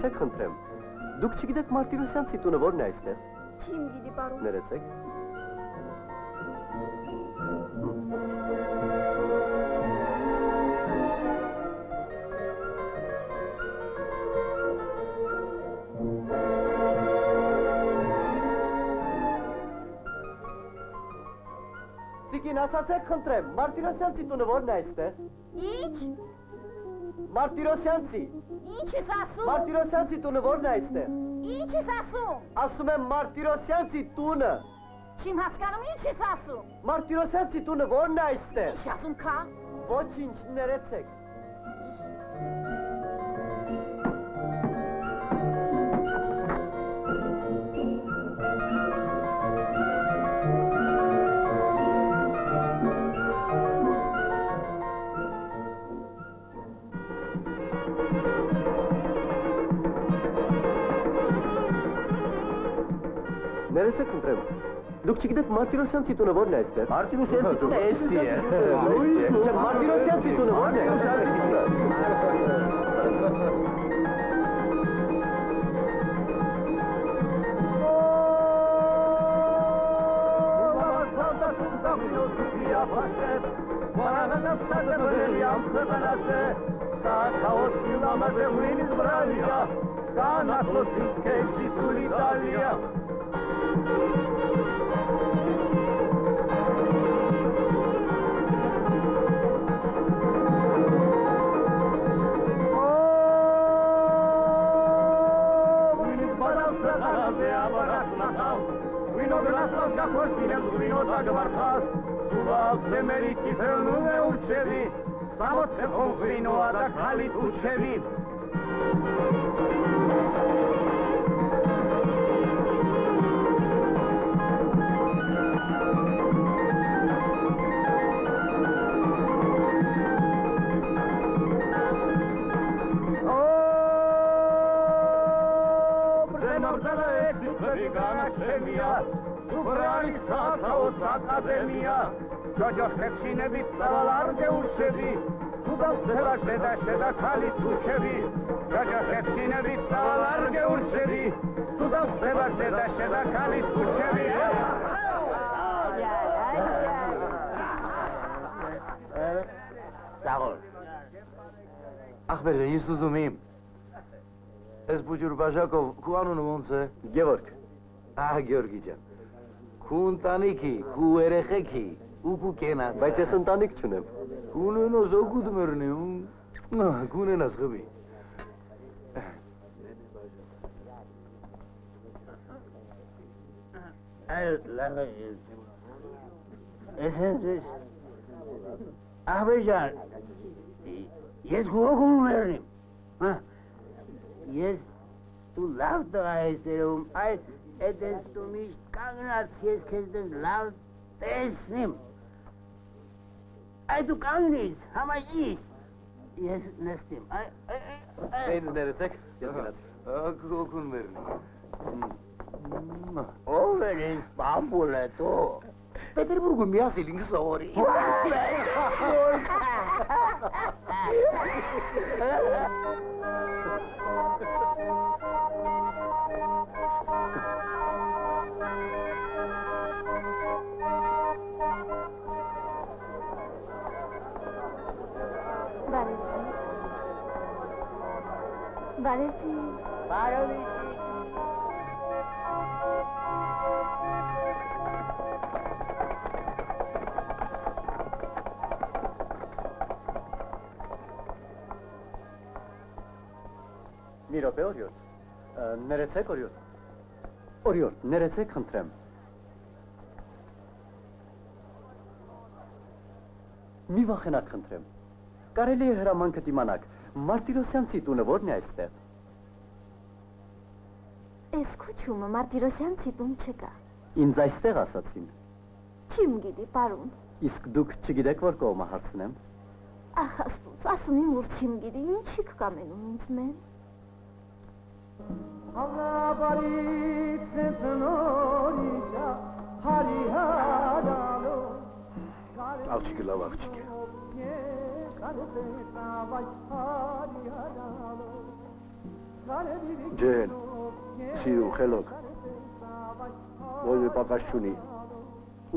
Ներեցեք խնդրեմ։ Դուք չգիտեք Մարտիրոսյանցի տունը որն է այստեղ։ Չիմ գիտի, պարոն։ Ներեցեք։ Տիկին, ասացեք խնդրեմ, Մարտիրոսյանցի տունը որն է այստեղ։ Ինչ։ Մարտիրոսյանցի։ Ինչ ես ասում։ Մարտիրոսյանցի տունը որն է այստեղ։ Ինչ ես ասում։ Ասում եմ Մարտիրոսյանցի տունը։ Չիմ հասկանում ինչ ես ասում։ Մարտիրոսյանցի տունը որն է այստեղ։ Ինչ ասում քա։ Ոչինչ, ներեցեք։ Ներեցեք խնդրեմ, դուք չգիտեք Մարտիրոսյանցի տունը որն է այստեղ։ Մարտիրոսյանցի տունը էստի է։ Չէ, Մարտիրոսյանցի տունը որն է։ Ախպեր, ես ուզում եմ, ես բուջուր բաժակով, քու անունը ոնց է։ Գևորգ։ Ահ, Գյորգի ջան, քու ընտանիքի, քու երեխեքի, ու քու կենաց։ Բայց ես ընտանիք չունեմ։ Քունենոս օգուտ մերնեմ, քունենաս խվի։ Այլ լավը ես ախպեր ջան, ես քու օգուտ մերնեմ, ես դու լավ տղա ես երևում, այլ էդ ես դու միշտ կանգնած, ես քեզ դեն լավ տեսնեմ։ Այ դու կանգնես, համայիս, ես նստեմ, Ինձ ներեցեք, ես գնաց։ Օգուն մերնի։ Ով էր ինձ պամպուլը տո։ Պետերբուրգում միասիլ ինք սովորի։ Բարեցի։ Բարովիշի։ Մի րոպե, օրիորդ։ Ներեցեք, օրիորդ։ Օրիորդ, ներեցեք խնդրեմ։ Մի վախենակ խնդրեմ։ Կարելի է հրամանքդ իմանաք, Մարտիրոսյանցի տունը որն է այստեղ։ Էս քուչումը Մարտիրոսյանցի տուն չկա։ Ինձ այստեղ ասացին։ Չիմ գիտի, պարոն։ Իսկ դուք չգիտեք, որ կողմը հարցնեմ։ Ախ, աստուծո, ասում եմ, որ չիմ գիտի, ինչի կկամենում ինձ մեն։ Աղջիկը լավ աղջիկ է։ Ջեն, սիրու, խելոք, ոյնը պակաշ չունի,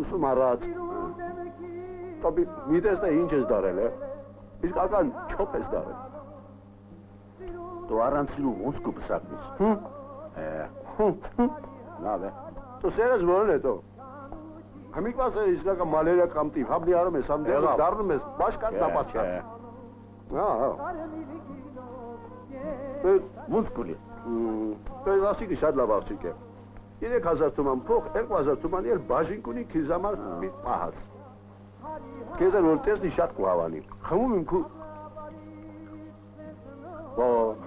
ուսում առած, տոպի միտես դա ինչ ես դարել, իսկ ական չոպ ես դարել։ Դու առանց սիրու ոնց կպսակնես։ Լավ է, դու սերես որն է տո։ Համիկվաս է իսկական մալերիա կամ տիվ, համնի արում ես, համդեղը դարնում ես, բաշկան դապասկան։ Ոնց կուլի։ Այս աղջիկը շատ լավ աղջիկ է։ 3000 թուման փող, 2000 թուման էլ բաժին կունի քեզ համար մի պահած։ Քեզ որ տեսնի շատ կուհավանի։ Խմում եմ քու։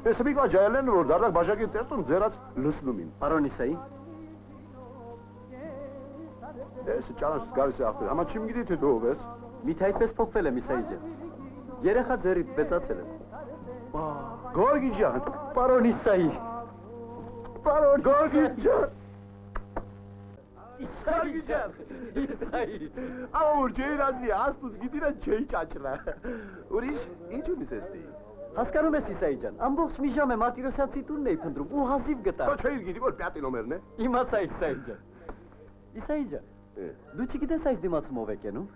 Ես մի կա ջայլեն որ դարդակ բաժակի տեսնում ձերած լսնում եմ։ Պարոն Իսայի, Ես ճանաչ գալիս է ախպեր, համա չիմ գիտի թե դու ով ես։ միթե այդպես փոխվել եմ Իսայի ջան։ Երեխա ձերից բեցացել եմ։ Գորգի ջան, Պարոն Իսայի։ պարոն Գորգի ջան։ Իսայի ջան, Իսայի։ Ամուր ջեին ասի, աստուց գիտինա չէի ճաճրա։ Ուրիշ, ինչ ունիս եստի։ Հասկանում ես Իսայի ջան, ամբողջ մի ժամ է Մարտիրոսյանցի տունն էի փնտրում ու հազիվ գտա։ Դու չէիր գիտի որ պյատի նոմերն է։ Իմացա Իսայի ջան։ Իսայի ջան, դու չգիտես այս դիմացում ով է կենում։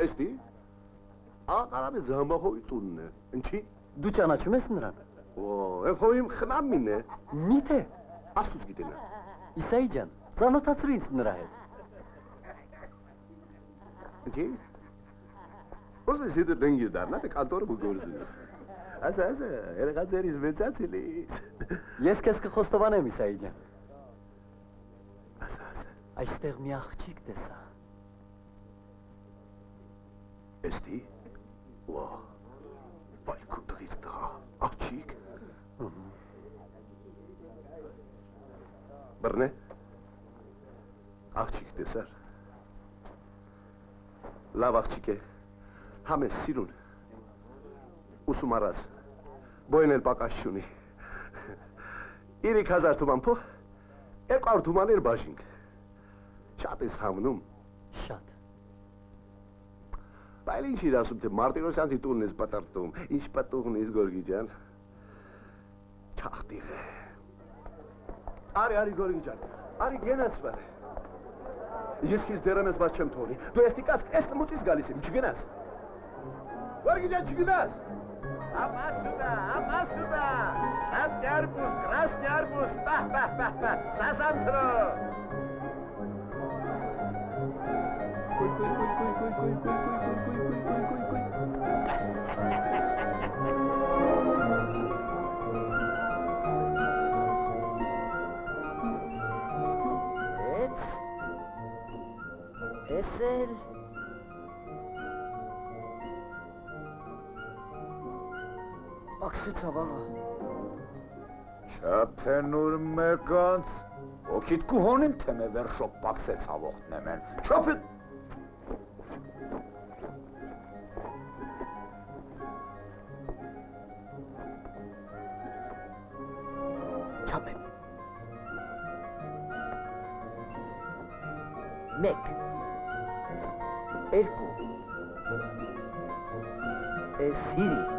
Էստի։ Աղարամի զամբախովի տունն է։ Ինչի։ Դու ճանաչում ես նրան։ Էխոյիմ խնամին է։ Միթե։ Աստուց գիտենա։ Իսայի ջան, ծանոթացրի ինձ նրա հետ։ Ինչի։ Ոսմ ես հետը դենգիր դարնա, թե կանտորը ու գործում ես։ Ասա, երեխա ձերից մեծացել ես։ Ես քեզ կխոստովանեմ Իսայի ջան։ Ասա։ Այստեղ մի աղջիկ տեսա։ Էստի։ Վայ քու տղից տղա, աղջիկ։ Բռնե։ Աղջիկ տեսար։ Լավ աղջիկ է։ Համ ես սիրուն։ Ուսում առած։ Բոյն էլ պակաշ չունի։ 3000 թուման փող, 200 թուման էլ բաժինք։ Շատ ես համնում։ Շատ։ Բայց ինչ իր ասում թե Մարտիրոսյանցի տունն ես պատարտում, ինչ պատուղն ես Գորգի ջան։ Չախտիղ է։ Արի Գորգի ջան, արի գնաց վար։ Ես քեզ դերեմ ես բաց չեմ թողնի։ Դու էստիկած էս մուտից գալիս եմ, չգնաս։ Գորգի ջան, չգնաս։ Ապա սուդա, սլատկի արբուզ, կրասկի արբուզ, պահ, սասանտրո։ Էսել Ակսից ավաղա Չապենուր մեկանց Օքիտ կուհոնին թեմե վերշոք պաքսեց ավողտն եմ են Չապեն Չապեն Մեկ Երկու Էս հիրիկ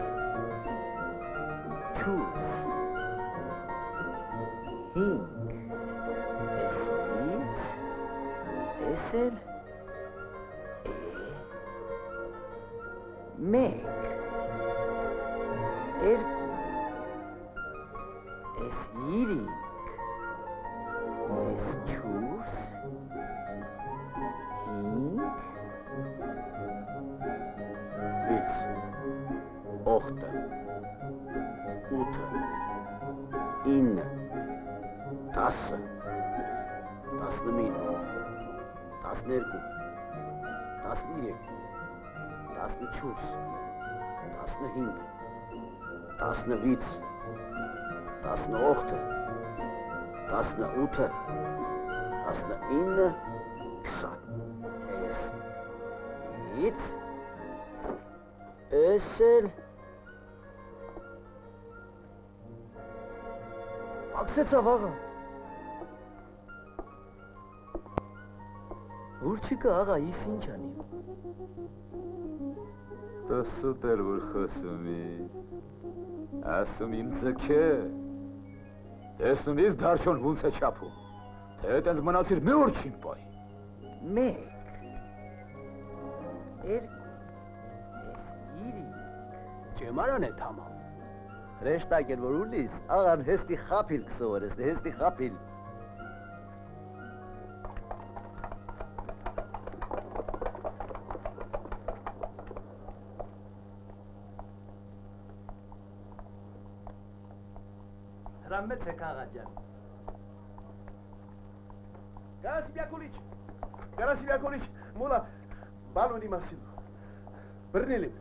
Չուս Հինգ Էս վից Էս էլ Մեկ Երկու Էս հիրիկ Էս չուս Հինգ Վից, ողտը, ութը, ինը, 10, 11, 12, 13, 14, 15, 16, 18, 18, 19, 20. Էս Էս էլ Ակսեց ավաղա Որ չկա աղա, ես ինչ անիմ Տսուտ էր որ խոսում ես Ասում իմ ձգե, տեսնում ես դարջոն ոնց է չափում, թե այտենց մնացիր մի օր չին պայի։ Մեկ, երկ, ես իրիկ։ Չեմանան է թամամ։ Հրեշտակ էր որ ուլիս, աղան հեստի խապիլ կսովորես, հեստի խապիլ։ Հրամեց եք աղաջան։ Գարասիմյակոլիչ, մոլա, բալոնի մասին։ Բրնելիմ։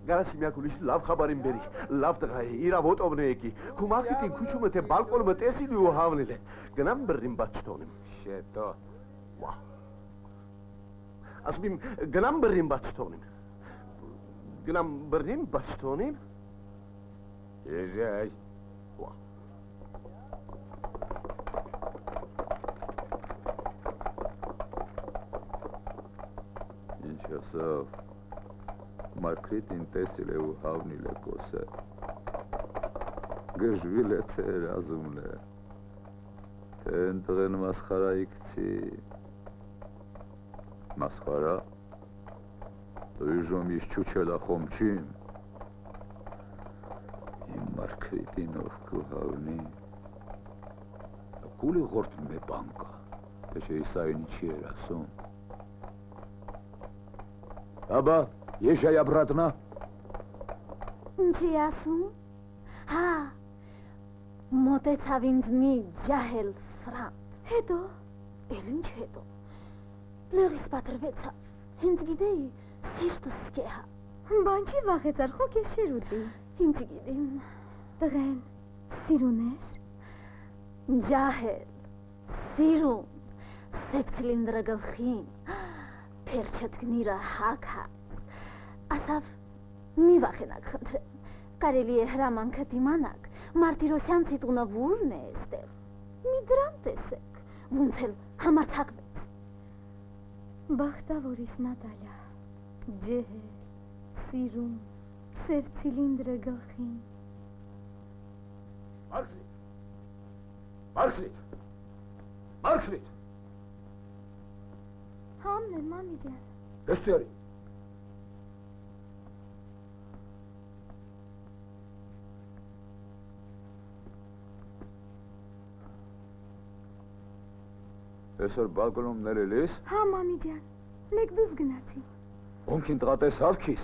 Գարասիմյակոլիչ լավ խաբարին բերի, լավ տղա է, իրա ոտովն է եկի, քու մաղիտին քուչումը թե բալկոնումը տեսիլի ու հավնել է, գնամ բրնին բաց չթոնիմ։ Շետո։ Վա։ Ասում իմ, գնամ բրնին բաց չթոնիմ։ Գնամ բրնին բաց չթոնիմ։ Եժայ։ Վա։ Ինչ ասավ, Մարկրիտին տեսել է ու հավնիլ է կոսը, գժվիլ է թե հրազումն է, թե ընտղեն մասխարայի կցի, մասխարա, դույժում իս չուչել ախոմ չիմ, իմ Մարկրիտին ով կու հավնի, կուլի ղորտն է բանկա, թե չէ իսային ինչի էր ասում, Աբա, Եշայ ապրատնա։ Ինչի ասում? Հա, մոտեցավ ինձ մի ջահել սրանտ։ Հետո, էլ ինչ հետո, լեղիս պատրվեցավ, հենց գիտեի, սիրտս սկեհա։ Բան չի վախեցար, խոք ես շեր ուտի։ Ինչ գիտիմ, Տղեն, սիրուն էր։ ջահել, սիրուն, սեփ ցիլինդրը գլխին, Փերջեթքնիրը հագած, ասավ, մի վախենակ խնդրեմ, կարելի է հրամանքը դիմանակ, Մարտիրոսյանցի տունը որն է էստեղ, մի դրան տեսեք, ոնց էլ համարձակվեց։ Բախտավորիս Նատալյա, ջեհել, սիրուն, սև ցիլինդրը գլխին։ Մարկրիտ, Համն եմ, մամի ջան։ Եստերի, Այսօր բալկոնում ներել ես, Հա, մամի ջան, մեկ դուս գնացի։ ոնքին տղա տեսավ քիս,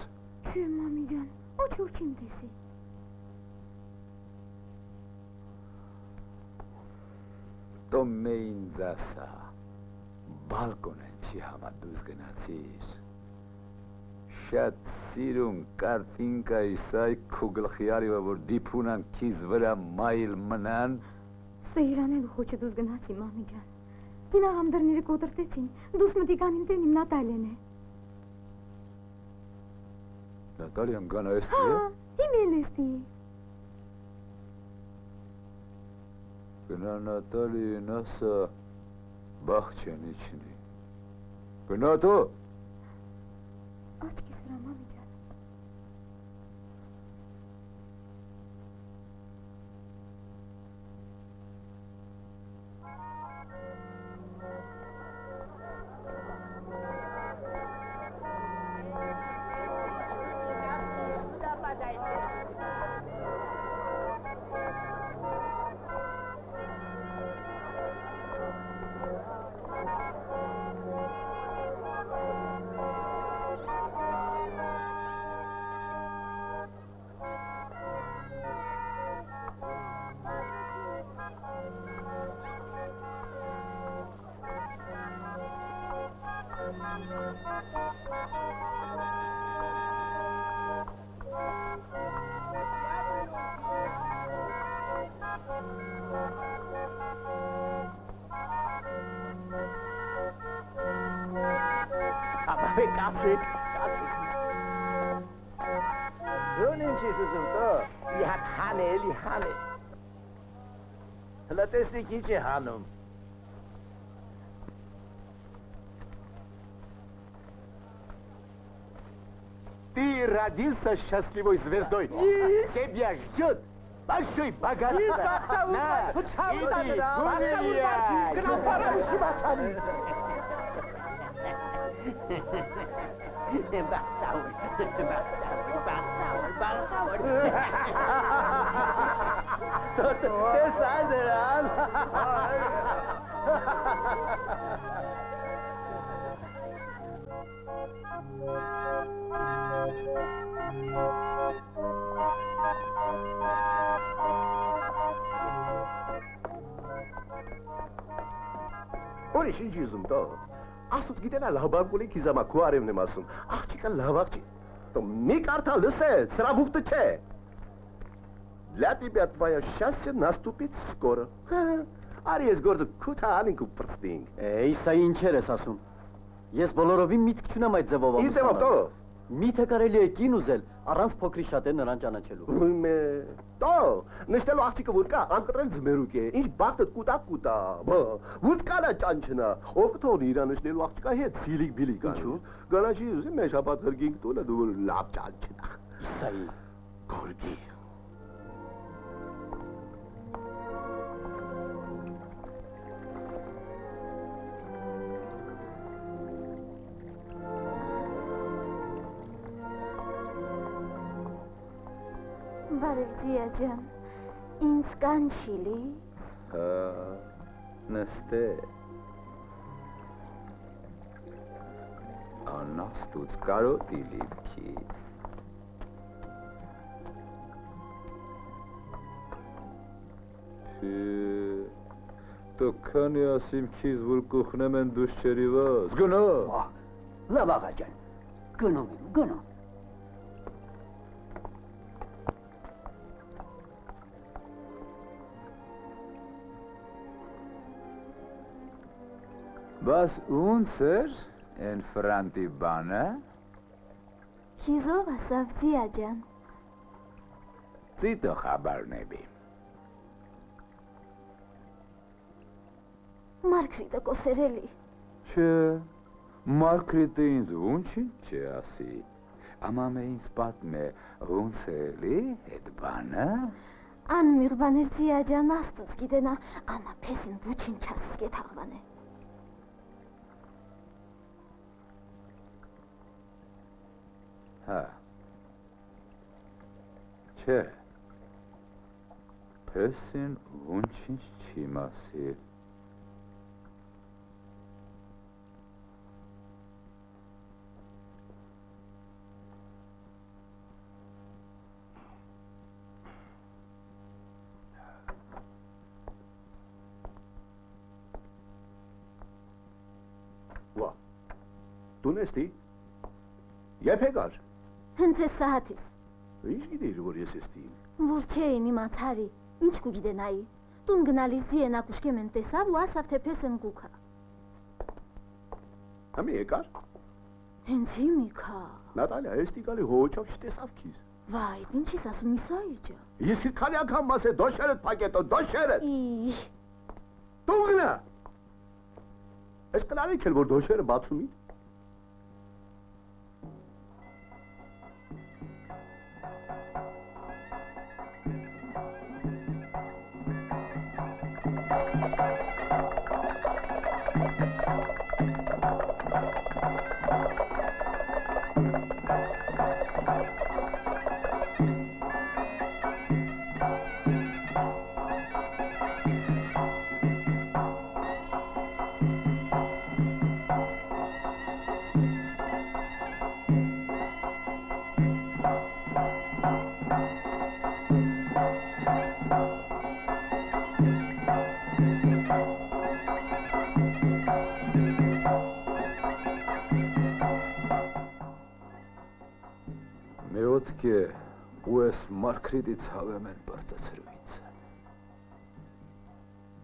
Չէ, մամի ջան, ոչուր չիմ տեսի։ տո մե ինձ ասա, բալկոն են չի համա դուս գնացիր, շատ սիրուն կարտինկա իսայ քու գլխիարիվը, որ դիպունան քիզ վրա մայլ մնան, Սեիրանելու խոչը դուս գնացի, մամի ջան։ Կինաղամ դրները կոտրտեցին, դուս մտիկանին տեն իմ Նատալեն է։ Նատալիան գանա էստի Հա, է, իմ էլ էստի։ գնա Նատալիին ասա, բախ չեն իչնի, գնա տո, Աչքիս վրա, մամի ջան։ Կացեք։ Ձուն ինչ ես ուզում տո, իհատ հանել, հանել։ Հլա տեսնիք ինչ է հանում։ Ты родился счастливой звездой. Тебя ждет большой богатство. На, иди, Ուրիշ ինչ ուզում տո։ Աստուծո գիտենա լավակուլի քիզամա քո արևն եմ ասում։ Աղջիկա լավակի։ То մի կարդա լսե, սրա բուխտը չէ։ Для тебя твое счастье наступит скоро. Արի ես գործը քութա անենք ու պրստինք։ Սա ինչեր ես ասում։ Ես բոլորովին միտք չունեմ այդ ձևով։ Ինչ ձևով տո։ Միթե կարելի է կին ուզել առանց փոքրի շատեր նրան ճանաչելու։ Ույմե, տո, նշտելու աղջիկը որ կա, անկտրել ձմերուկ է, ինչ բախտդ կուտա, ո՞ց կանա ճանչնա, ով կթողնի իրա նշնելու աղջիկա հետ սիլիկ բիլիկ ան։ Ինչու։ Գանաչի ուզի մեջ հապատ հրգինք տոլը դու որ լավ ճանչնա։ Իսայի։ Գորգի։ Բարև ձիա ջան, ինձ կանչիլիս։ Հա, նստե։ Անաստուց կարոտի լիվքից։ То քանի ասիմ քիզ որ կուխնեմ են դուս չերիված։ Գնա։ Լավ աղա ջան, գնում եմ, գնում։ Բաս ոնց էր են ֆրանտի բանը։ Քիզով ասավ ձիա ջան։ Ծիտո խաբար նեբի։ Մարգրիտը կոսերելի։ Չէ, Մարգրիտը ինձ ոնչին չի ասի։ Ամամը ինձ պատմ է ոնց էլի հետ բանը։ Անմիղ բաներ ձիա ջան աստուց գիտենա, ամա պեսին ոչին չասիս կետ հաղվան է։ Հա, չէ, պեսին ոնչին չի մասի։ Ვა, դու նեստի, եվ հեգար, Հենց ես սահատիս, ինչ գիտիր, որ ես եստիմ, որ չէին իմաց հարի, ինչ կու գիտենայի, տուն գնալիս ձի են ակուշկեմ են տեսավ ու ասավ թե պես են գուքա։ համի եկար, Հենց հիմիքա, Նատալիա, եստի գալի հոճով չտեսավ քիզ, վայ, ինչ ես ասում իսայի ջա։ Ես քանի անգամ մասե դոշերդ պակետո, դոշերդ, դու գնա, ես կլարիք էլ որ դոշերը բացումի, Մյոտք է ու ես Մարգրիտից հավեմ են բարձացրվից։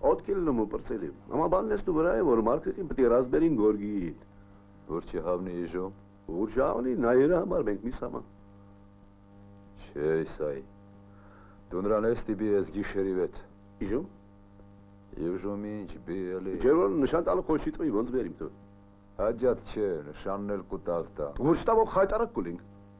Օդկելնում ու պրծելի, ամա բանն ես դու վրա է, որ Մարգրիտին պտի ռազբերին գորգիիտ, Որ չի հավնի իժում։ որ շաղնի նայերը համար մենք մի սաման, Չէ, իսայի, դու նրան ես տիբի ես գիշերի վետ։ իժում, Իժում ինչ բիելի։ ջեր որ նշան տալը խոշիտ վի ոնց վերիմ թու, Հաջատ չէ, նշանն էլ կուտալ տա։ որ շտավող խայտարակ կուլինք,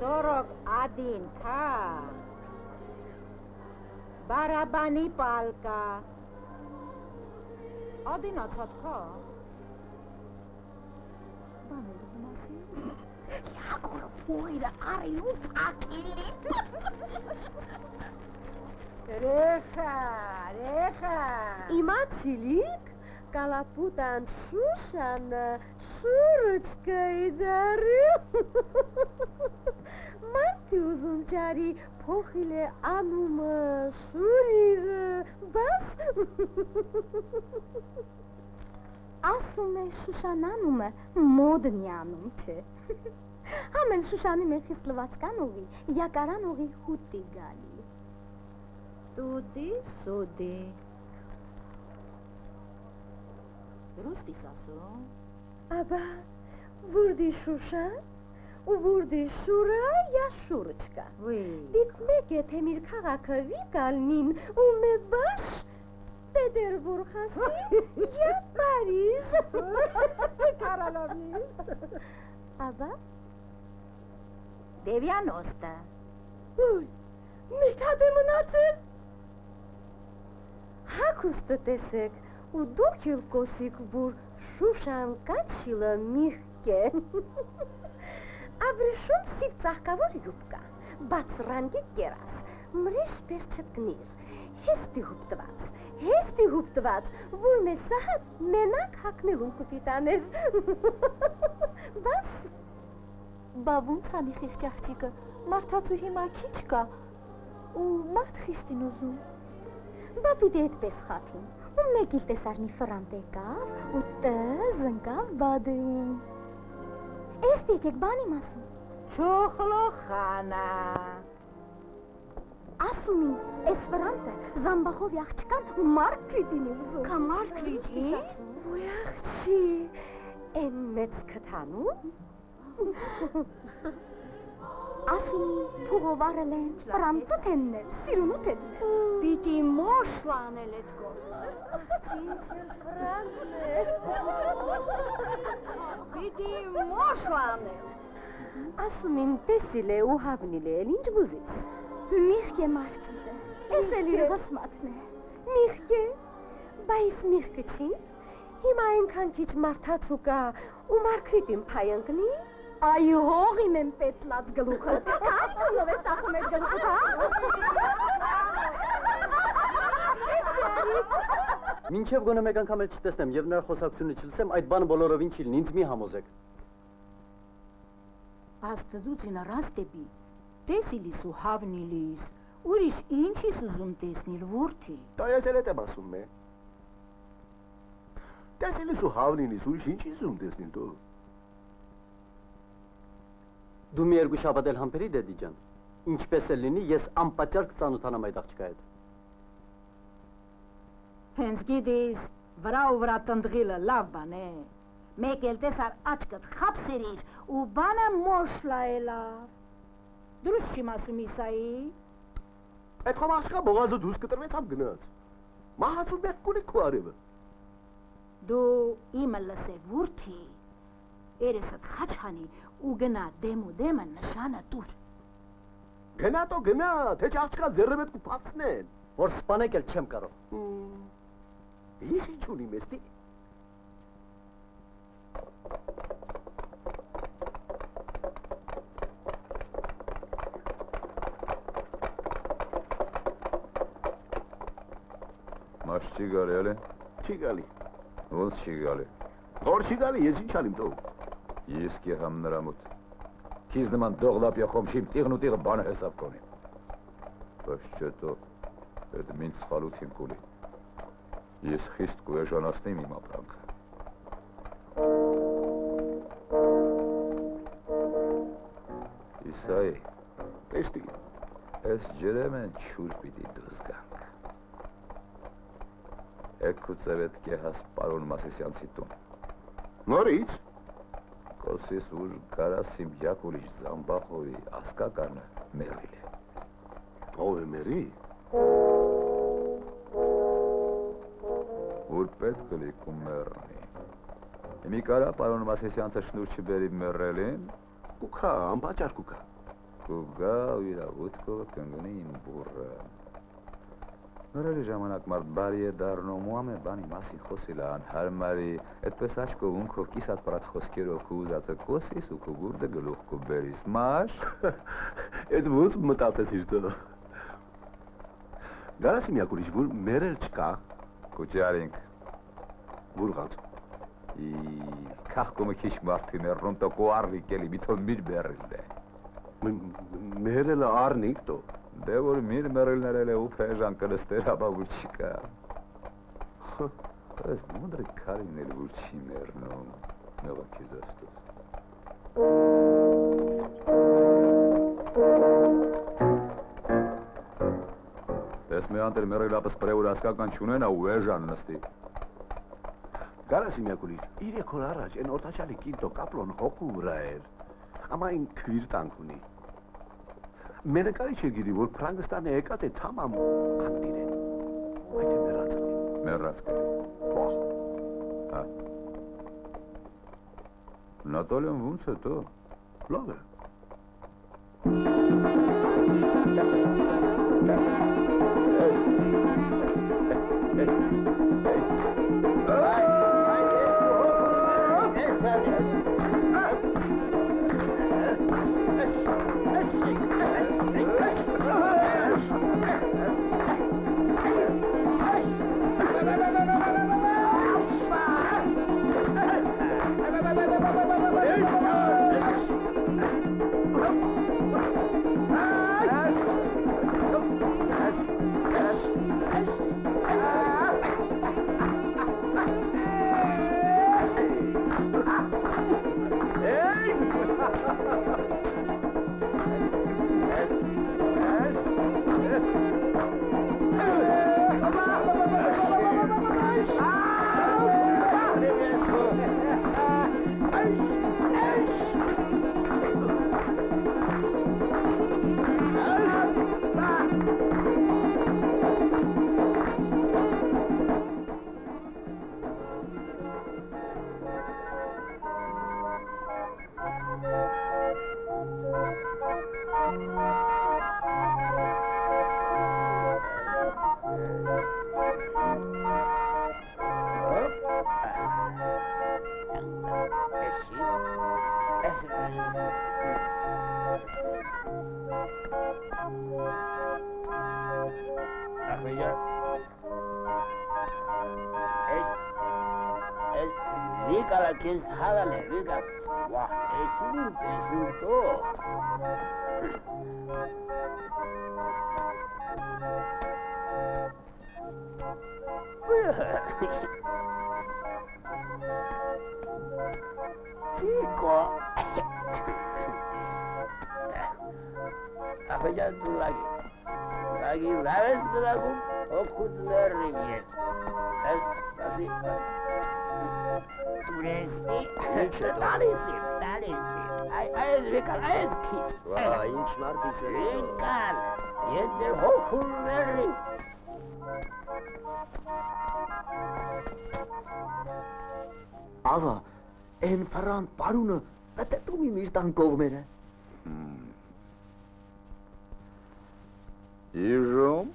41 քա։ Բարաբանի պալկա։ Ադինացած քա։ Բան եմ ուզում ասել։ Յակորը փոյրը արելու փակելի։ Ռեխա։ Իմացիլիք, կալապուտան Շուշանը շուրուչկա իդարի։ Մարդի ուզում ճարի փոխիլ է անումը շուրիրը, բաս։ Ասում է Շուշան անումը մոդնի անում չէ։ Համեն Շուշանի մեր խիստ լվացկան ուղի, յակարան ուղի հուտի գալի։ Տուդի սուդի։ Ռուստիս ասում։ Աբա, վուրդի Շուշան, ու վուրդի շուրա յա շուրուչկա։ Դիք մեկ է թեմիր քաղաքը վիկալնին ու մե բաշ Պետերբուրգ հասի յա Պարիժ։ Կարալավնիս։ Աբա, 90։ ուй, մեկ հատ է մնացել։ Հակուստը տեսեք, ու դուք իլ կոսիք, որ Շուշան կանչիլը միխկ է։ Աբրիշում սիվ ծաղկավոր յուբկա, բացրանգի կերաս, մրիշ պերչտկնիր, հեստի հուպտված, որ մեզ սահատ մենակ հակնելուն կուպիտաներ։ Բաս, բավուն ցանի խիղճ աղջիկը, մարդացու հիմա քիչ կա, ու մարդ խիստին ուզում։ Բա պիտի այդպես խափին, ու մեկ իլ տեսարնի ֆրանտ եկավ, ու զնկավ բադեում։ Էս եկեք բան իմ ասում։ Չոխլոխանա։ Ասում ին, էս ֆրանտը զամբախով աղջկան Մարկրիտին է ուզում։ Կա Մարկրիտի։ Ոյ աղջի, են մեծ կթանում։ Ասում ին, փուղովարել են, ֆրանտը թեննել, սիրունու թեննել։ Պիտի մոշլանել էդ գործը։ Աղջի ինչ էլ ֆրանտն է։ Պիտի մոշլանել։ Ասում ին, տեսիլ է ու հավնիլ է, էլ ինչ բուզից։ Միխկ է Մարկրիտը, էս էլ իր վսմատն է։ Միխկ է, բայց միխկը չի, հիմա այնքան քիչ մարդացու կա, ու Մարկրիտին փայ ընկնի։ Այ հող իմ եմ պետլած գլուխը, հաստունով է սախում էդ գլուխը, Մինչև գոնե մեկ անգամ էլ չտեսնեմ եւ նրա խոսակցությունը չլսեմ, այդ բանը բոլորովին չի լինի, ինձ մի համոզեք։ Աստծուցին ռաստեպի, տեսիլիս ու հավնիլիս, ուրիշ ինչ ես ուզում տեսնիլ որդի։ Դա ես էլ եմ ասում է։ Տեսիլիս ու հավնիլիս, ուրիշ ինչ ես ուզում տեսնիլ դու։ Դու մի երկու շաբաթ էլ համբերի դեդի ջան, ինչպես էլ լինի, ես անպատճառ կծանոթանամ այդ աղջկա հետ։ Հենց գիտես, վրա ու վրա տնտղիլը լավ բան է, մեկ էլ տեսար աչկդ խապսերիր ու բանը մոշլա է լավ, դրուս չիմ ասում Իսայի։ Այդ խոմ աղջկա բողազը դուս կտրվեց համ գնաց, մահացու մեկ կունի քու արևը։ Դու իմը լսե վուրթի, երեսըտ խաչհանի ու գնա դեմ ու դեմը նշանը տուր։ Գնա տո գնա, թե չաղջկա ձերրը մետ կուպացնեն։ Որ սպանեք էլ չեմ կարող։ Ես ինչ ունիմ եստի։ Մաշ չի գալի էլի։ Չի գալի։ Ոնց չի գալի։ Որ չի գալի, ես ինչ անիմ տո։ Ես կեղամ նրա մոտ։ Քիզ նման դողլապ եղում չիմ տիղն ու տիղը բանը հեսապ կոնի։ Բայց չէ տո, այդ մինչ սխալություն կուլի։ Ես խիստ կուեժանացնեմ իմ ապրանքը։ Իսայի, Տեստի։ ես ջրեմ են չուր պիտի դուրս գանք։ Եկ ու ծևետ կեհաս պարոն Մասիսյանցի տուն։ Նորից։ Կոսիս ուր կարասիմ յակուլիչ զամբախովի ասկականը մերիլ է։ Ով է մերի։ Որ պետք կլի կում մեռնի։ Մի կարա պարոն Մասիսյանցը շնուր չբերի մեռելին։ Կուքա, անպաճար կուքա։ կուգա ու իրավութքով կընգնի իմ բուրը։ Նորելի ժամանակ մարդ բարի է դառնում ու ամեն բանի մասին խոսել անհարմարի, այդպես աչքով ունքով կիսատ պրատ խոսքերով քու ուզածը կոսիս ու քու գուրդը գլուխ կբերիս, մաշ։ Այդ ոնց մտածեցիր դու։ Գարասիմյակ ուրիշ որ մերել չկա։ Կուճարինք։ Որղած։ Քաղկումը քիչ մարդիներն տոկո առիկելի միտոն միր բերիլ է։ Մերելը առնիկ դու։ Դե որ միր մերելներել է ու փեժան կլստեր ապա որ չկա։ Այս մուդրի քարին էլ որ չի մերնում։ Նովակի զաստուս։ Ես մի անտեր մերել ապս պրեուր ասկական չունենա ու էժան նստի։ Գարասիմյակ ուրիշ, 3 օր առաջ այն օրտաչալի կինտո կապլոն հոգու վրա էր։ Ամա այն քվիր տանք ունի։ Մենակարի չգիտի, որ Ֆրանգստանը եկած է թամամ անդիրեն։ Այդ է մեռածը։ Մեռած կլի։ Բա։ Հա։ Նատոլիան ոնց է դու։ Լավ է։ Kes halale, Vika. Wah, esnut to. Chico. Apa jatuh lagi? Lagi lawan selaku okut merriye. Masih. Turesti. Talisi. Ayaz Vika, ayaz kis. Vay, inç martisi. Vika. Yeter hokul merri. Աղա, են ֆրան պարունը տտում իմ իր տան կողմերը։ Իժում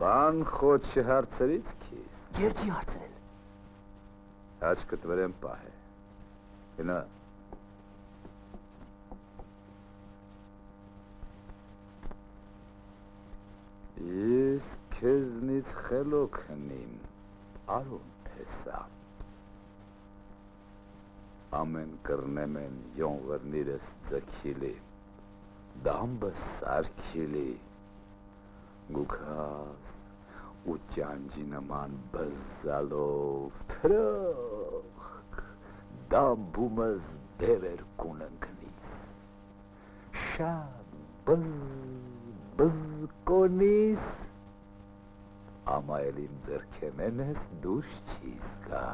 բան խոտ չհարցրից քիզ։ Ջեր չի հարցրել։ Աչքդ վրեմ պահ է։ Գնա։ Ես քեզնից խելոք հնիմ, արուն թեսա։ Ամեն կրնեմ են յոնղրնիրս ձգիլի, դամբը սարքիլի, գուքաս ու ճանջի նման բզալով թրող, դամբումս դևեր կունընկնիս, շատ բզ կոնիս, ամա էլ իմ ձերքեմեն ես դուշ չիս գա։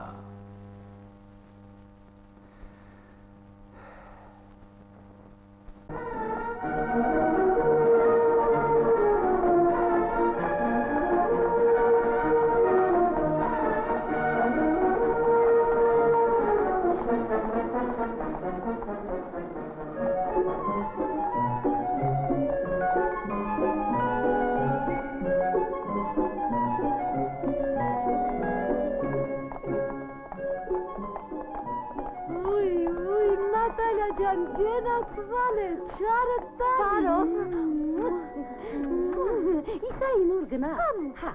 Գենացվել է, չարը տարով։ Իսային ուր գնա։ Հա։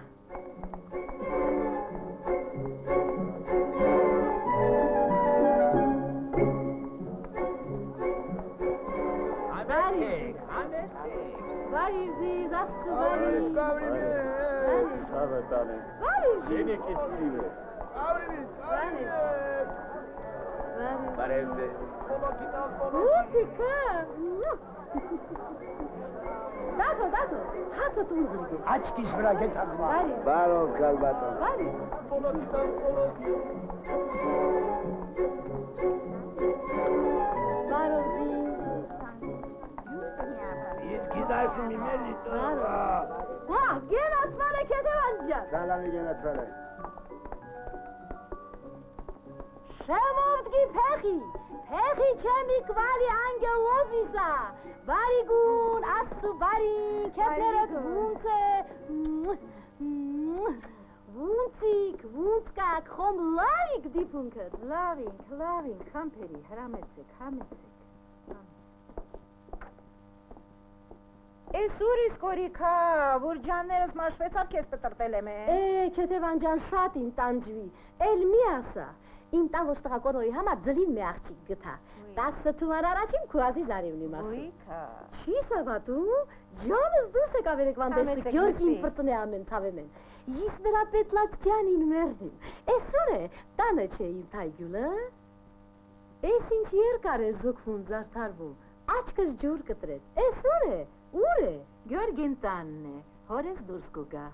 Բարի զիզ, աստու բարի։ Ցավը տանենք։ Բարի զիզ։ Շենեք իջրիվ է։ Բարև ձեզ։ Մուզիկա։ Դատո, հացը տուն գրգի։ Աչքիս վրա գետաղվա։ Բարի։ Բարով գալբատոն։ Բարի։ Բարով զիզ։ Ես գիտացում իմ էլի տորվա։ Հա, գենացվել է Քեթևան ջան։ Սալամի գնացել է։ Շեմովդգի փեղի չեմի կվալի անգելովիսա, բարի գուն, աստու բարի, կետներըտ վունց է, վունցկակ, խոմ լավիկ դիպունքըտ, լավինք, խամպերի, հրամեցեք։ Էս ուրիս կորիքա, որ ջաններս մաշվեցավ կեզ պտրտել եմ է։ Քեթևան ջան շատ իմ տանջվի, էլ մի ասա, իմ տանոց տղակոնոյի համար ձլին մի աղջիկ գտա, 10 թուման առաջին քուազի զարևնի մասը։ Ույքա։ Չի սավատու, ջանս դուրս եկավ երեկվան տեսիկ, յորքին պրտնե ամեն թավեմեն։ Ես նրա պետլած ջանին մերնիմ, էս ուր է, տանը չէ իմ թայգյուլը։ Էս ինչ երկար է զուկվում զարդարվում, աչքս ջուր կտրեց, էս ուր է։ Ուր է։ Գյորգին տանն է, հորես դուրս կուգա։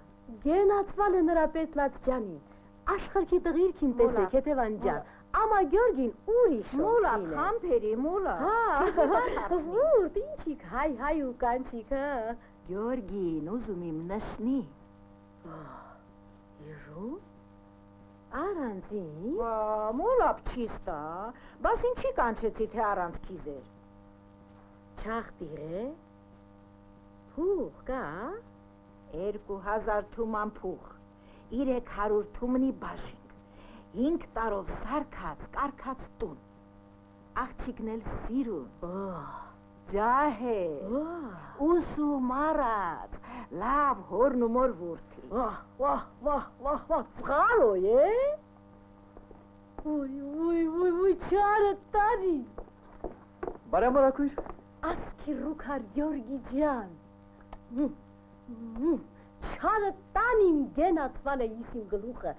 Գենացվել է նրա պետլած ջանին, աշխարհքի տղիրքին տեսեք Քեթևան ջան, ամա Գյորգին ուրիշ Մուլա, խամպերի, մուլա։ Հա, ուրդ, ինչիք, հայ ու կանչիք, հա։ Գյորգին ուզում իմ նշնի։ Իժու, առանձին։ Մուլա պչիստա, բաս ինչի կանչեցի, թե առանց կիզեր։ Չախտիր է, փուղ կա, 2000 թուման փուղ, 300 թումնի բաշինք, 5 տարով սարքած, կարկած տուն, աղջիկն էլ սիրուն, ջահե, ուսում արած, լավ հորն ու մոր վուրդի։ վահ, ծղարո է, ոյ, չարը տանի, Բարամարակույր։ ասկի ռուքար Գյորգի ջան, չարը տանին գենացվել է իս իմ գլուխը,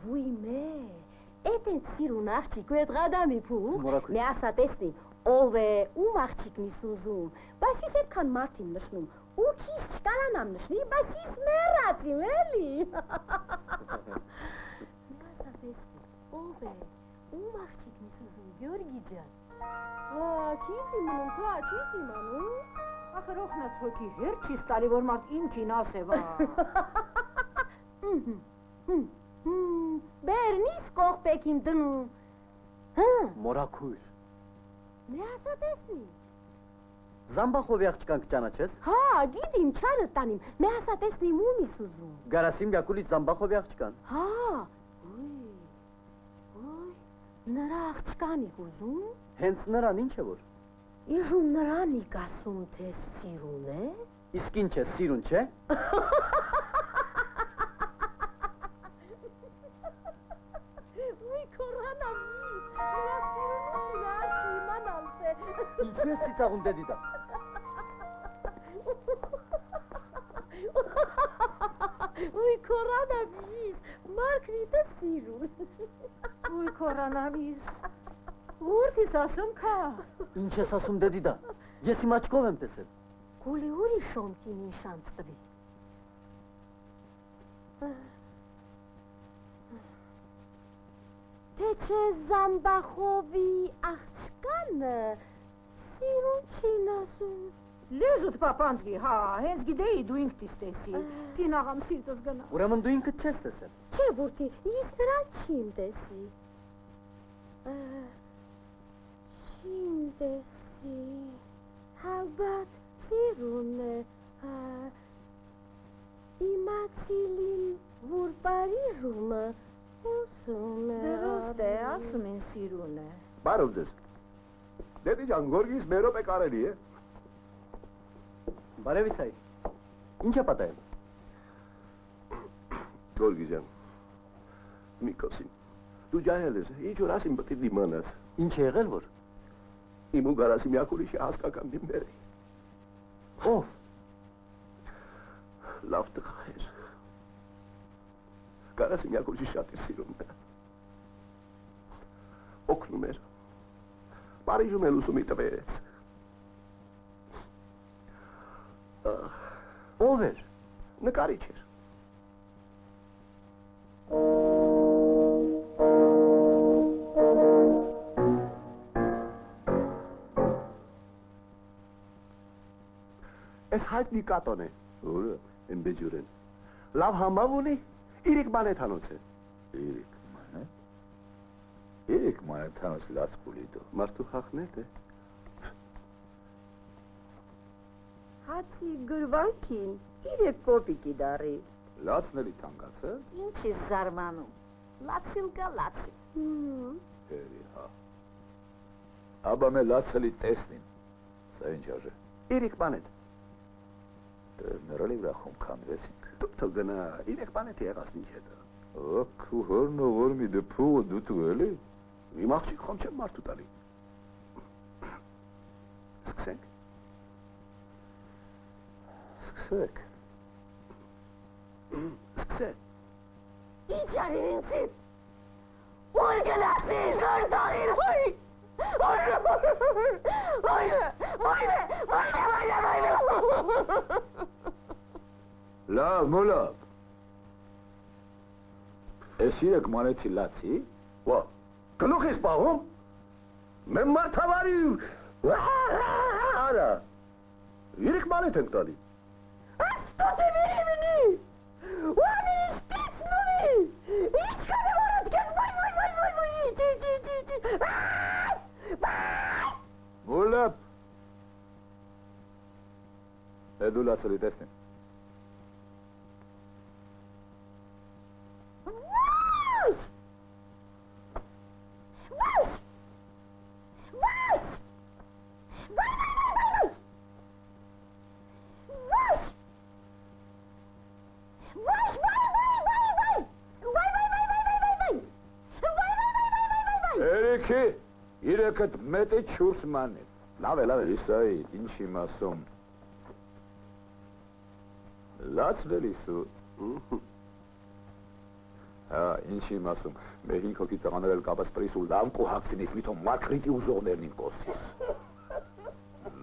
վույ մե, էտ են սիրուն աղջիկ ու էտ ғադամի փուղ, մի ասա տեսնի, ով է, ում աղջիկն իս ուզում, բայց իս էրքան մարդին նշնում, ու քիս չկարանամ նշնի, բայց իս մերած իմ էլի, մի ասա տեսնի, ով է, ում աղջիկն իս ուզում, Գյորգի ջան, քիս իմանում, քիս իմանում, Ախր օխնաց հոգի հեր չիս տարի, որ մարդ ինքին ասեվա։ Բերնիս կողպեք իմ դնում։ Մորակույր։ Մի ասա տեսնի։ Զամբախովի աղջկան կճանաչես։ Հա, գիտիմ, չարը տանիմ, մի ասա տեսնի ում իս ուզում։ Գարասիմ Յակուլից Զամբախովի աղջկան։ Հա, նրա աղջկանիք ուզում։ Հենց նրան ինչ է որ։ Իժում նրանիք ասում, թե սիրուն է։ Իսկ ինչ է, սիրուն չէ։ Ուй կորանամի, նրա սիրունություն աչի իմանալս է։ Ինչու ես ծիծաղում դեդիդա։ Ուй կորանամիս, մարկրիտը սիրուն։ Ուй կորանամիս, ուրդ իս ասում կա։ Ինչ ես ասում դեդիդա, ես իմ աչքով եմ տեսել։ Գուլի ուրի շոմքին ինշանց տվի։ Թե չէ Զամբախովի աղջկանը սիրուն չին ասում։ Լեզուտ պապանձգի, հա, հենց գիտեի դու ինքդ իս տեսի, կին աղամ սիրտս գնա։ Ուրեմն դու ինքդ չես տեսել։ Չէ որդի, ես նրան չիմ տեսի։ Չիմ տեսի, հալբատ սիրուն է, իմացիլին, որ Պարիժումը ուսում է։ Դրուստ է, ասում են սիրուն է։ Բարով ձեզ։ Դեդի ջան, գորգիս մերոպ է կարելի է։ Բարև Իսայի։ Ինչ է պատահել։ Գորգի ջան։ Միկոսին։ Դու ջահել ես, ինչ որ ասին պետք է դիմանաս։ Ինչ է եղել որ։ Իմ ու Գարասիմյակ ուրիշի հասկական դիմներ է։ Ով։ Լավ տղա էր։ Գարասիմյակ ուրիշի շատ էր սիրում նա։ Օգնում էր։ Պարիժում էլ ուսումի տվեց։ Ով էր։ Նկարիչ էր։ Այս հայտնի կատոն է։ Որը։ Են բեջուրեն։ Լավ համավ ունի, իրիկ մանեթանոց է։ Իրիկ մանեթ։ Իրիկ մանեթանոց լաց կուլիդո։ Մարդու խախնետ է։ Հացի գրվանքին 3 կոպիկի դարի։ Լացն էլի թանկաց է։ Ինչ ես զարմանում։ Լացին կա լացին։ Էրի հա։ Աբա մե լացելի տեսնին։ Սա ինչ արժե։ Իրիկ մանեթ։ Նրալի վրա խում կամվեցինք։ Դու գնա, 3 մանեթ եղած ինչ հետը։ Ակու հորնո որ մի դպուղը դուտու էլի։ Իմ աղջիկ խոմ չեմ մարդու տալի։ Սկսենք։ Սկսեք։ Սկսեք։ Ինչ արին ինձիվ։ Որ գլացի շորդողին հույ։ Լավ, մոլավ։ Ես իրեք մանեցի լացի։ Ո՞, գլուխ ես պահում։ Մեմ մարդավարի։ Արա։ 3 մանեթ ենք տալի։ Աստոte միրիմնի։ Ուրմի շտիցնունի։ Ինչ կարևորդ կես Մոլավ։ Էդու լացելի տեսնին։ Էրիքի, իրեկըտ մետ է չուրս մանետ։ Լավ է։ Իսայի, ինչ իմ ասում։ Լացն էլ իսու։ Հա, ինչ իմ ասում։ Մեր 5 հոգի տղաներ էլ կապած պրիս ու լավ կոհակցինիս մի թող մարկրիտի ու զողներն իմ կոսիս։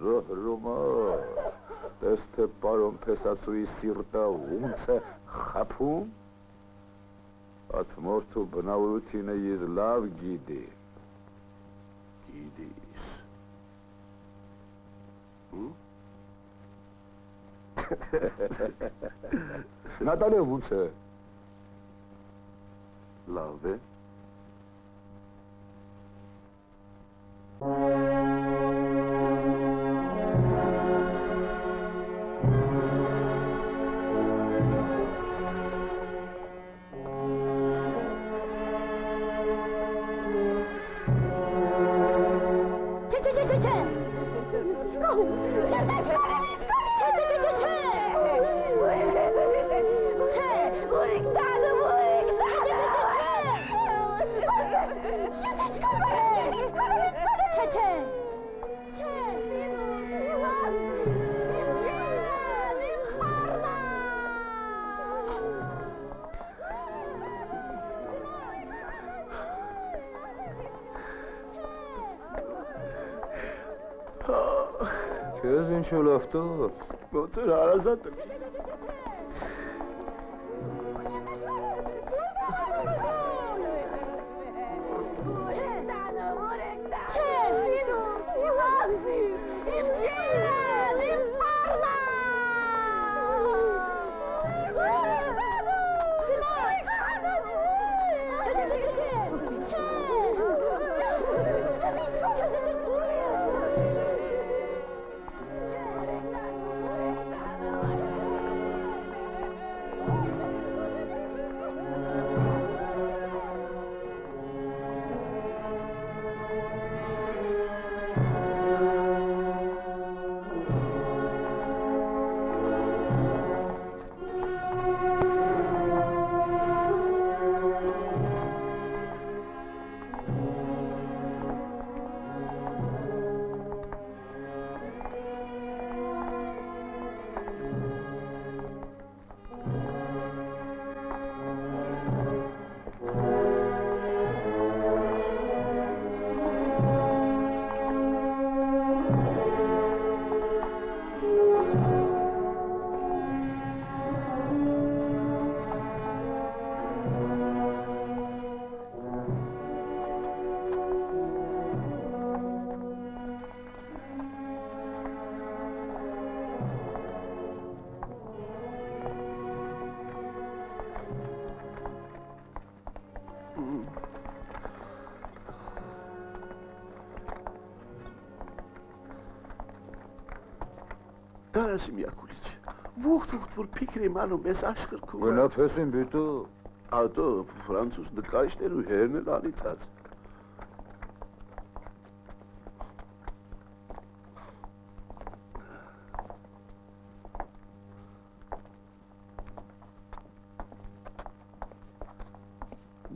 Զոհրումա, տես թե պարոն պեսացուի սիրտա ունց է խապում, at մորթու բնավորությունը ես լավ գիդի։ Գիդիս։ Նատալը ոնց է։ Լավ է։ Չես ինչ լավտով։ Ոնց էր հարազատ եմ։ Կարասիմ Յակուլիչ, ողջ որ փիքրեմ անում ես աշխրքում։ Գնացեսին բիտու։ Ատո ֆրանսուս նկարիչներու հերն էլ անիծած։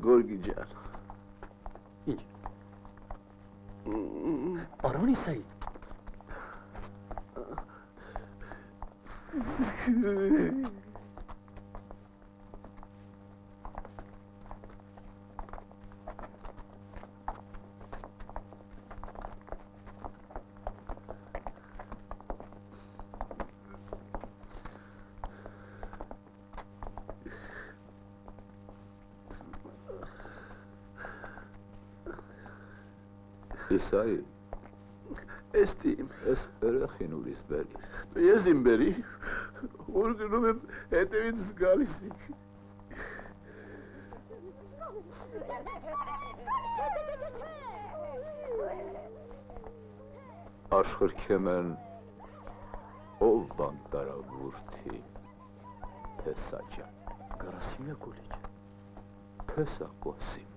Գորգի ջան։ Ինչ։ Պարոն Իսայի։ Իսայի, Էստիմ, ես երեխին ուրիս բերի։ ես իմ բերի, ուր գնում եմ հետևից գալիս եք։ Աշխրքեմ են ով բան տարավուրթի Փեսա ջան։ Կարասիմ Յակուլիչ։ Փեսա կոսիմ։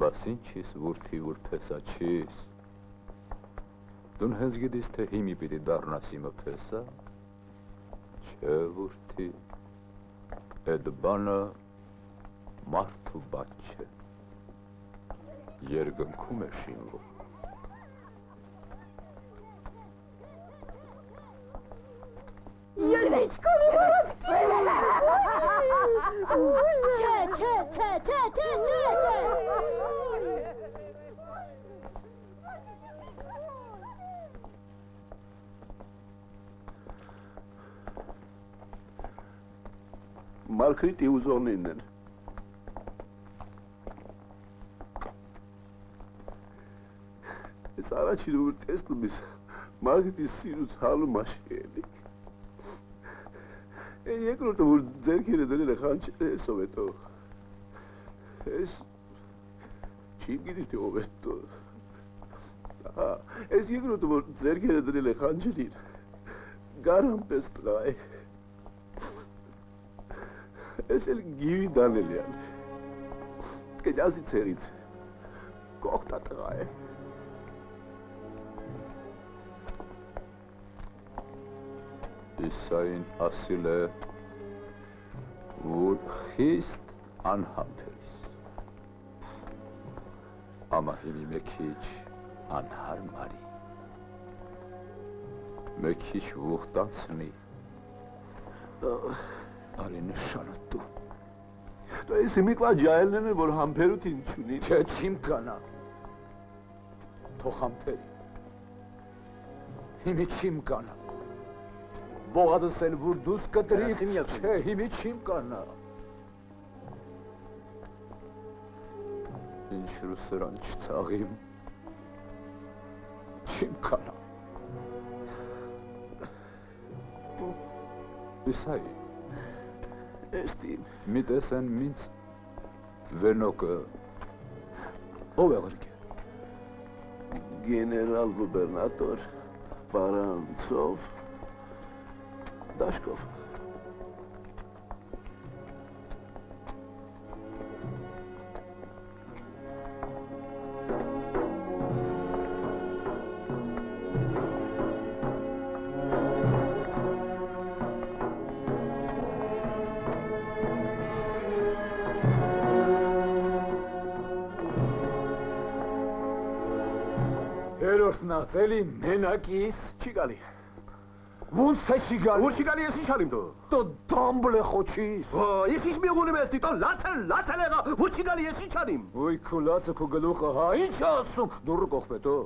Բաս ինչիս վուրթի որ Փեսա չիս։ Դուն հենց գիտես թե հիմի պիտի դառնաս իմը Փեսա։ Չէ վուրթի։ Էդ բանը մարդու բան չէ։ Երկնքում է շինվում։ Մարգրիտի ուզողներն են։ Ես առաջին որ տեսնում ես Մարգրիտի սիրուց հալում աշկելի։ Երկրորդը որ ձերքերը դրել է խանչել է սովետո։ Ես չիմ գիտի թե ով է տո։ Ես երկրորդը որ ձերքերը դրել է խանչելին։ Գարան պես տղա է։ Ես էլ գիվի դանելյան։ Կջազի ցերից։ Կողտա տղա է։ Իսային ասիլ է, որ խիստ անհամբերիս։ Ամա հիմի մեքիչ անհարմարի։ Մեքիչ վուղտացնի։ Արի նշանը դու։ Դու ես իմիկվա ջայելներն են, որ համբերութին չունի։ Չէ, չիմ կանա։ Թող համբերի։ Հիմի չիմ կանա։ Բողադս էլ որ դուս կտրի, չէ, հիմի չիմ կանա։ Ինչ ռուսերան չցաղիմ, չիմ կանա։ Իսայի, Էստիմ, մի տեսեն մինց վենոկը, ով է գրկե։ գեներալ գուբերնատոր, Պարանցով, Դաշկով։ Երորդն ածելի մենակիս, Չի գալի։ ոնց թե չի գալի։ Որ չի գալի ես ինչ արիմ դու։ Տո դամբլ է խոչիս։ Ես ինչ մի ուղունեմ ես դիտո, լացել եղա, որ չի գալի ես ինչ արիմ։ Ոյ քուլացը քո գլուխը, հա, ինչ ասում, դուրը կողպետո։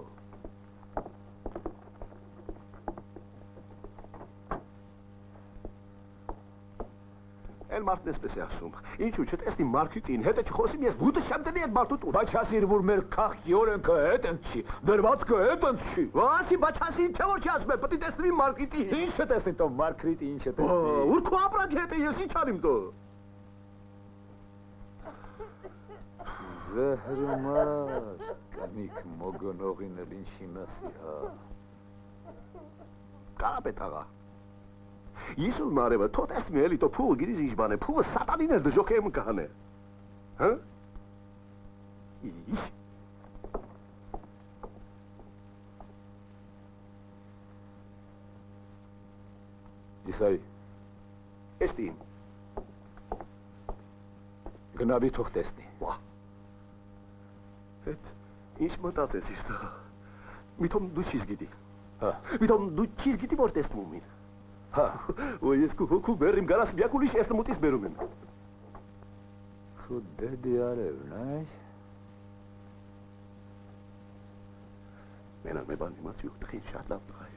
Էլ մարդն էսպես է ասում, ինչու չտեսնի Մարգրիտին, հետը չխոսիմ ես վուտը չեմ տնի այդ մարդու տուն։ Բայց ասիր, որ մեր քաղքի օրենքը հետ ընդ չի, դրվածքը հետ ընդ չի։ Ասի, բայց ասի, թե որ չի ասում է, պտի տեսնվի Մարգրիտի։ Ինչ է տեսնի տո Մարգրիտի, ինչ է տեսնի։ Ուր քո ապրանքի հետ է, ես ինչ արիմ դու։ Զահրմար, կանիք մոգոնողին էլ ինչին ասի, հա։ Կարապետ աղա։ Իսու մարևը թո տեսնի էլի տո փուղը գիրիս ինչ բան է, փուղը սատանին էլ դժոխ եմ կհանե։ Հա? Ինչ։ Իսայի, Էստին։ գնաբի թող տեսնի։ Ვა։ Հետ ինչ մտածեցիր դա։ Միթոմ դու չիս գիտի։ Հա։ Միթոմ դու չիս գիտի որ տեսնում ին։ Հա։ Ու ես քու բերիմ գարաս բյակուլիշ ես մուտիս բերում եմ։ Քու դեդի արևն, այ։ Մենա მე բան իմացի ու տխին շատ լավ տղա է։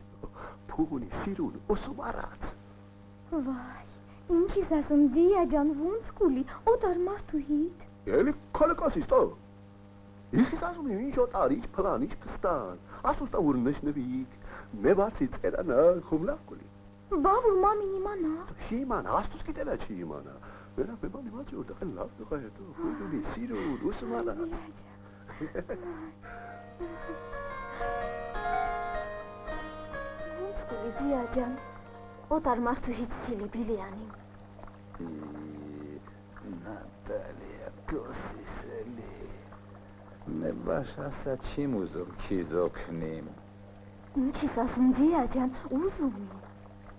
Փուղունի սիրուն ոսում արած։ Վայ, ինչի ասում դիա ջան ոնց կուլի, օտար մարդու հետ։ Էլի քալկասիս տա։ Իսկ ես ասում եմ ինչ օտար, ինչ փլան, ինչ փստան։ Աստուստա որ նշնվիկ, მე վարցի ծերանա խումլավ կուլի։ Բա որ մամին իմանա։ Չի իմանա, աստուց գիտելա չի իմանա։ Մենա მე բան իմացի ու տխին լավ տղա է դու, փուղունի սիրուն ոսում արած։ Ոնց կուլի դիա ջան, օտար մարդու հետ սիլի բիլիանին։ Նատալիա, կոսիս էլի։ Მე բաշ ասա չիմ ուզում քիզ օգնիմ։ Ինչի՞ս ասում դիա ջան, ուզում եմ։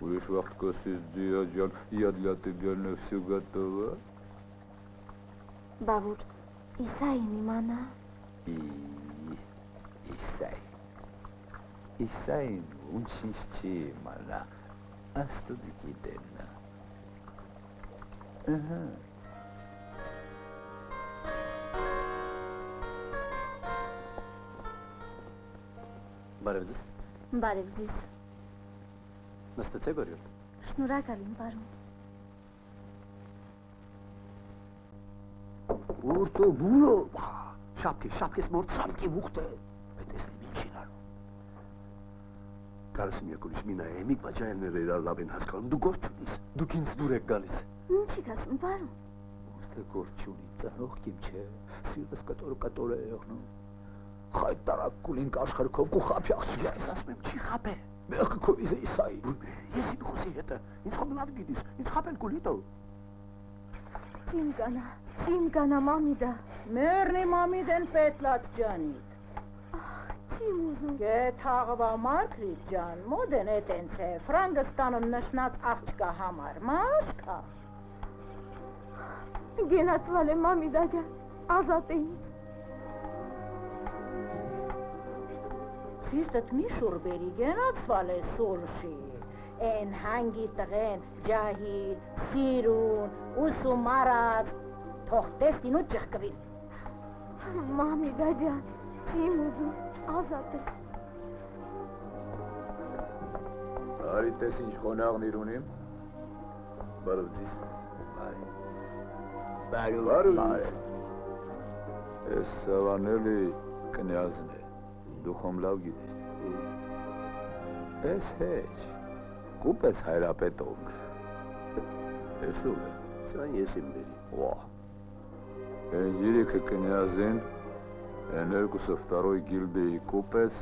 Ուրիշ վաղտ կոսիս դիա ջան, я для тебя на всё готова։ Բա որ Իսային իմանա։ Իսային ունչինչ չի իմանա, աստուծ գիտենա։ Ահա։ Բարև ձեզ։ Բարև ձեզ։ Նստեցեք օրիորդ։ Շնորհակալ եմ, պարոն։ Urto bulo. Şapkes mortsanki vuxte. Betesli binçinar. Karısım yakuliş mina emik bacayelnere ilerlaben haskan. Du gorçulis. Du kins durek galis. Ինչի կասում, պարոն։ Ուրտե գործունի ծանող կիմչե, սիրտս կտորը էողնում։ Խայտ տարակուլին կաշխարքով կու խապի աղցուր։ Ես ասում եմ չի խապե։ Մեղքը քովիզ է Իսայի։ Ես իմ խոսի հետը, ինձ խոմ լավ գիտիս, ինձ խապել կուլիտո։ Չիմ կանա մամիդա։ Մերնի մամիդեն պետլատ ջանի։ Չիմ ուզում։ Գեթաղվա մարկրիտ ջան, մոդեն էտենց է, Ֆրանգստանում նշնած աղջկա համար, մաշկա։ Գենացվալ է մամիդա ջան, ազատ է ինձ։ Սիրտըտ մի շուրբերի գենացվալ է սոլշի, են հանգի տղեն, ջահիլ, սիրուն, ուսում արած, թող տեստին ու ճղկվին։ Մամիդա ջան, չիմ ուզում, ազատ է։ Արի տես ինչ խոնաղն իր ունիմ։ Բարև ձեզ։ Բարև։ Ես սավանելի կնյազն է, դու խոմ լավ գիտես։ Ես հեչ, կուպես հայրապետովն է։ Ես ու է։ Սան ես իմ բերի։ Ვა։ Են երիքը կնյազին, են երկուսը վտարոյ գիլդեի կուպես,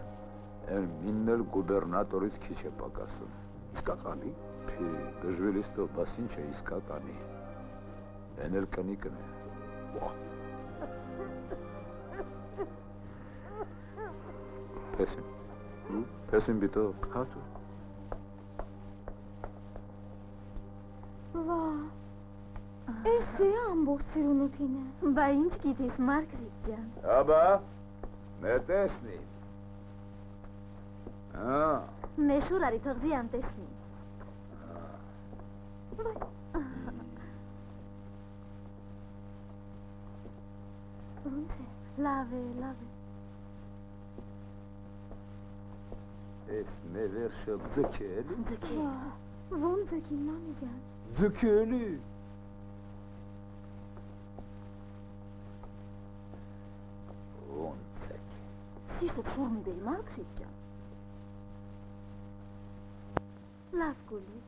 են միննել գուբերնատորից քիչ է պակասում։ Իսկականի։ Փի, գժվելիս տո, բաս ինչ է իսկականի։ Են էլ կնիկն է։ Ვა։ Պեսին բիտով։ Հատու։ Վա, էս է ամբողջ սիրունութին է։ Բա ինչ գիտես, Մարգրիտ ջան։ Աբա, մետեսնի։ Մեշուր արի թղզի անտեսնի։ Ոնց է, լավ է։ Ես մևերշը ձգել։ Ձգել։ Ոնց ձգի, մամի ջան։ Ձգելի։ Ոնց եք։ Սիրտը շուր մի բերի, Մարգրիտ ջան։ Լավ կուլի։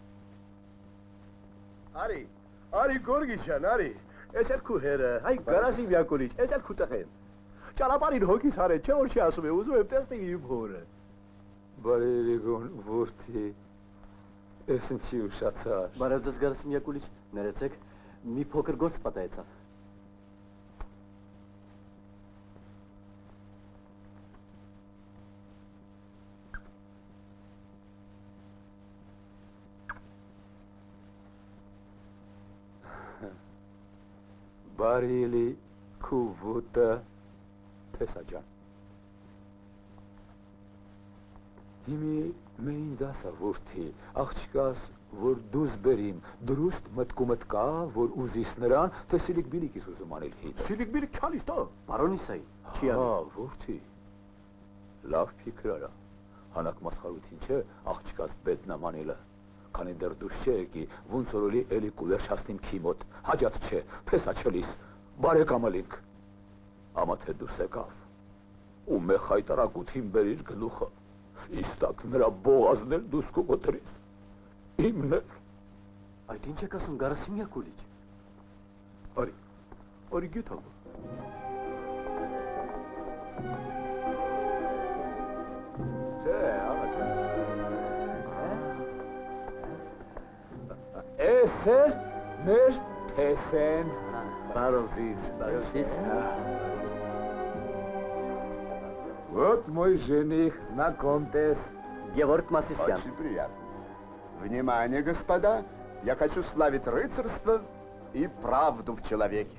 Արի գորգիչան, արի։ Ես էլ քու հերը, հայ գարասի միակոլիչ, ես էլ քու տղեն։ Ճանապարհին հոգիս հարել, չէ որ չի ասում է, ուզում եմ տեսնել իմ հորը։ Բարերիգոն որդի, Ես ինչի ուշացար։ Բարև ձեզ Գարասիմ Յակուլիչ, ներեցեք, մի փոքր գործ պատահեցավ։ Բարիլի քուվուտը Փեսաջան։ Հիմի մեին դասա որդի, աղջկաս, որ դուզ բերիմ, դրուստ մտկումըտ կա, որ ուզիս նրան, թե սիլիկ բիլիկիս ուզում անել հիտ։ Սիլիկ բիլիկ չալիս տա։ Բարոն Իսայի, Չի անի։ որդի, լավ փիքրարա, հանակ մասխարութին չէ, աղջկաս բետնամ անելը, քանի դեռ դուս չէ եկի, ոնց որոլի էլի կուլեր շաստիմ քի մոտ, հաջատ չէ, փեսա չլիս, բարեկամ ալինք, ամա թե դուս եկավ, ու մե խայտարակութին բերիր գլուխը, իստակ նրա բողազն էլ դուս կուգոտրիս, իմն էլ։ Այդ ինչ եք ասում Գարասիմ Յակուլիչ։ Արի գյութավ։ Չէ, աղա չէ։ Էս է մեր փեսեն։ Բարով ձիզ։ Вот мой жених, знакомьтесь. Գևորգ Մասիսյան։ Очень приятно. Внимание, господа, я хочу славить рыцарство и правду в человеке.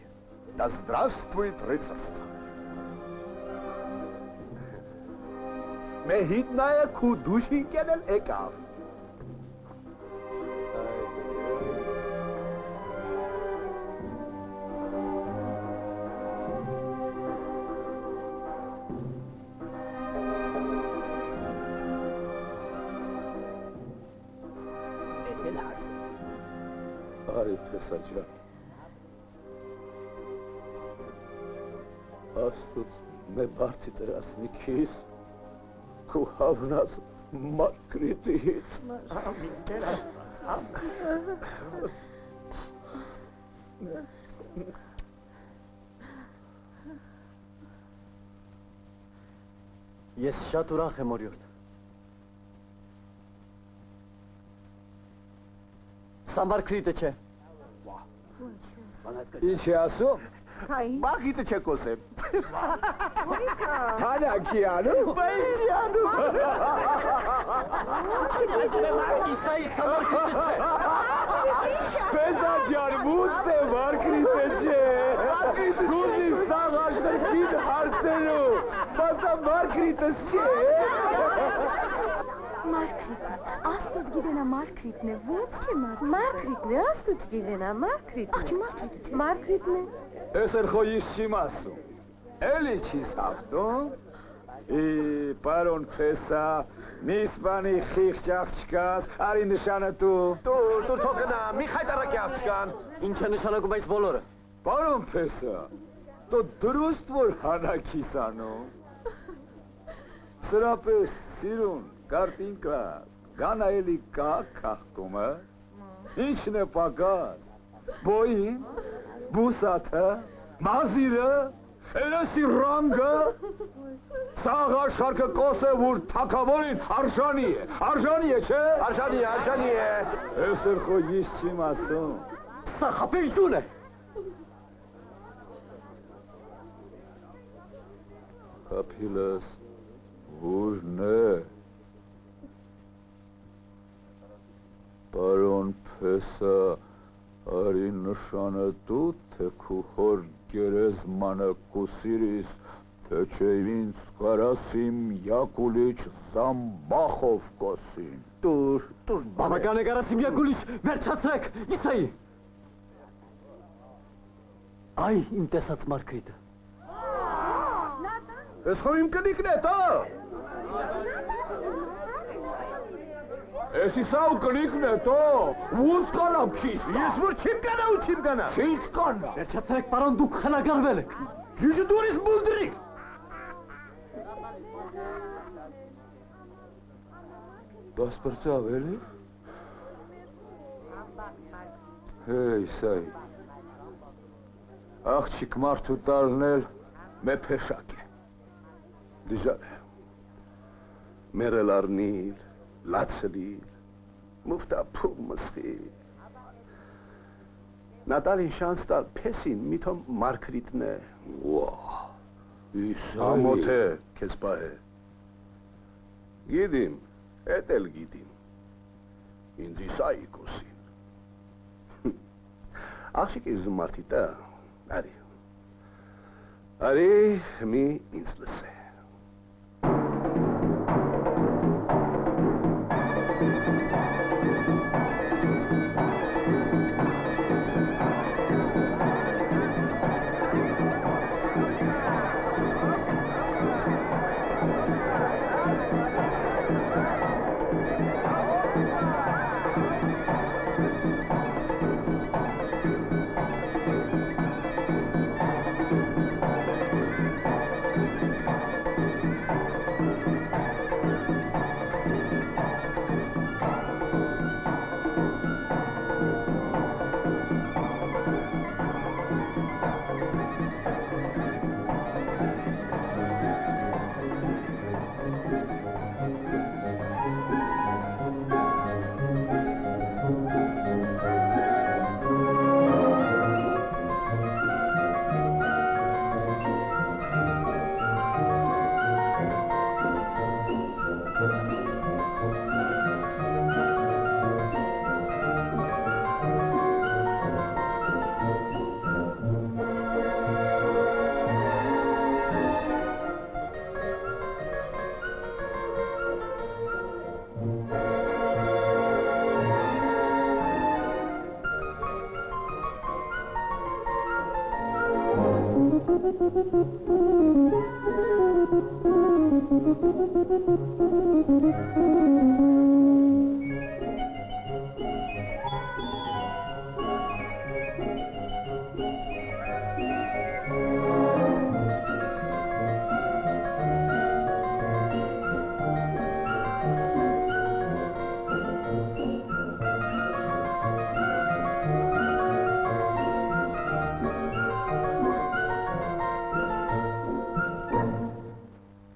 Да здравствует рыцарство. Мехитная кудуши кенел экав. Արի Փեսաջան։ Աստուծ մե բարձի տրասնի քիս, քու հավնած մարկրիտից։ Ամին դեր աստված, Ես շատ ուրախ եմ օրիորդ։ Սա Մարգրիտը չէ։ Ինչ է ասում։ Մագիտը չէ կոսեմ։ Հանակի անում։ Բայց անում։ Իսայի սա Մարգրիտը չէ։ Փեսաջան, ուստ է Մարգրիտը չէ։ Գուզի սաղ աշտերքին հարցերու, բասա Մարգրիտս չէ։ Մարգրիտն, աստուծ գիտենա Մարգրիտն է, ոնց չէ Մարգրիտը։ Մարգրիտն է, աստուծ գիտենա, Մարգրիտն։ Աղջի Մարգրիտը չէ։ Մարգրիտն է։ Ես էր խո ես չիմ ասում, էլի չիս հաղթում, պարոն Փեսա, միս բանի խիղճ աղջկաս, արի նշանը դու։ Դուր թողնա, մի խայտարակի աղջկան։ Ինչ է նշանակում այս բոլորը։ Պարոն Փեսա, դու դրուստ որ հանակիս անում։ Սրապես սիրուն, կարտինկա, գանայելի կա կաղկումը, ինչն է պակաս, բոյին, բուսաթը, մազիրը, էլեսի ռանգը, սաղ աշխարհքը կոս է, որ թակավորին արժանի է, չէ։ Արժանի է։ Ես էր խո ես չիմ ասում։ Սա խապեյություն է։ Խապիլս ուրն է։ Պարոն Փեսա, արի նշանը դու, թե քու հոր գերեզմանը կուսիրիս, թե չէ ինձ Գարասիմ Յակուլիչ Զամբախով կոսին։ Դուր Բավական է Գարասիմ Յակուլիչ, վերջացրեք, Իսայի։ Այ իմ տեսած Մարգրիտը։ Ես խո իմ կնիկն է, տա։ Ես իսավ կնիկն է տո, ոնց կանամ քիս։ Ես որ չիմ կանա ու չիմ կանա։ Չինչ կանա։ Վերջացրեք, պարոն, դուք խելագարվել եք։ Յուժը դուրիս բուլդրիկ։ Դասպրծավ էլի։ Հեյ, սայ։ Աղջիկ մարդու տալնել մե փեշակ է։ Դժան է։ Մերել արնիլ, լացլիլ, Mufta pul mısxi. Natalin şanstal pesin mitom markritne. Wow. Samote kesbahe. Gidim, etel gidim. İnzi saikosin. Aşık izin martita. Ari mi inslese.